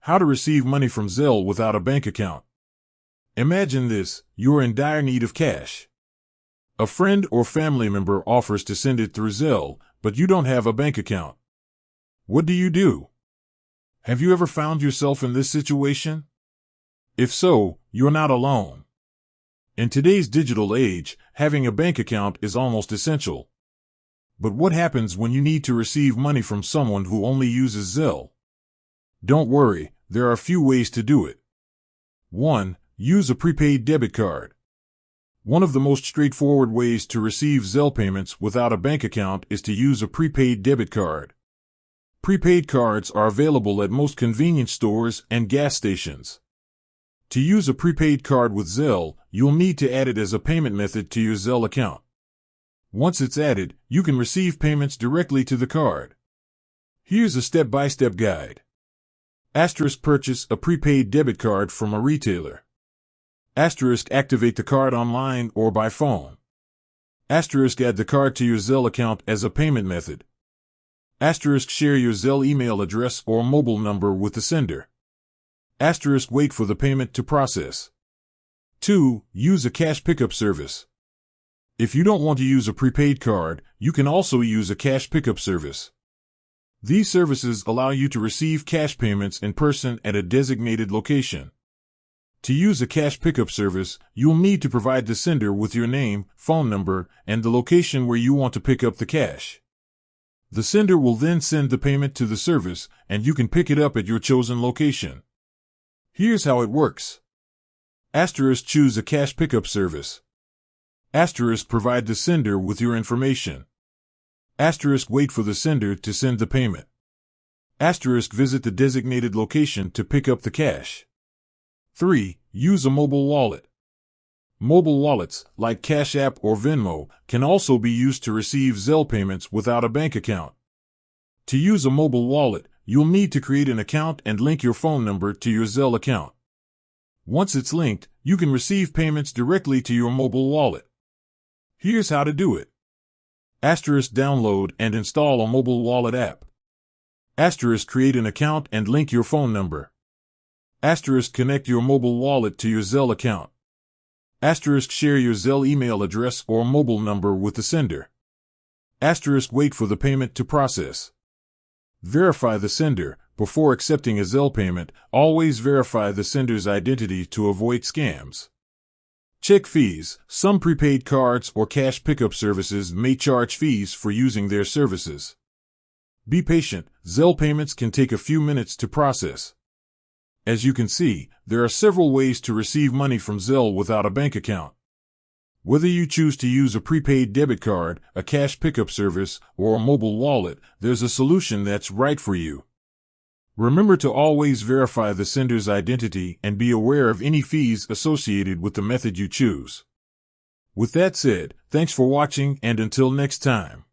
How to receive money from Zelle without a bank account. Imagine this: you are in dire need of cash. A friend or family member offers to send it through Zelle, but you don't have a bank account. What do? Have you ever found yourself in this situation? If so, you're not alone. In today's digital age, having a bank account is almost essential. But what happens when you need to receive money from someone who only uses Zelle? Don't worry, there are a few ways to do it. 1. Use a prepaid debit card. One of the most straightforward ways to receive Zelle payments without a bank account is to use a prepaid debit card. Prepaid cards are available at most convenience stores and gas stations. To use a prepaid card with Zelle, you'll need to add it as a payment method to your Zelle account. Once it's added, you can receive payments directly to the card. Here's a step-by-step guide. Purchase a prepaid debit card from a retailer. Activate the card online or by phone. Add the card to your Zelle account as a payment method. Share your Zelle email address or mobile number with the sender. Wait for the payment to process. 2. Use a cash pickup service. If you don't want to use a prepaid card, you can also use a cash pickup service. These services allow you to receive cash payments in person at a designated location. To use a cash pickup service, you'll need to provide the sender with your name, phone number, and the location where you want to pick up the cash. The sender will then send the payment to the service, and you can pick it up at your chosen location. Here's how it works. Choose a cash pickup service. Provide the sender with your information. Wait for the sender to send the payment. Visit the designated location to pick up the cash. 3. Use a mobile wallet. Mobile wallets, like Cash App or Venmo, can also be used to receive Zelle payments without a bank account. To use a mobile wallet, you'll need to create an account and link your phone number to your Zelle account. Once it's linked, you can receive payments directly to your mobile wallet. Here's how to do it. Download and install a mobile wallet app. Create an account and link your phone number. Connect your mobile wallet to your Zelle account. Share your Zelle email address or mobile number with the sender. Wait for the payment to process. Verify the sender. Before accepting a Zelle payment, always verify the sender's identity to avoid scams. Check fees. Some prepaid cards or cash pickup services may charge fees for using their services. Be patient. Zelle payments can take a few minutes to process. As you can see, there are several ways to receive money from Zelle without a bank account. Whether you choose to use a prepaid debit card, a cash pickup service, or a mobile wallet, there's a solution that's right for you. Remember to always verify the sender's identity and be aware of any fees associated with the method you choose. With that said, thanks for watching, and until next time.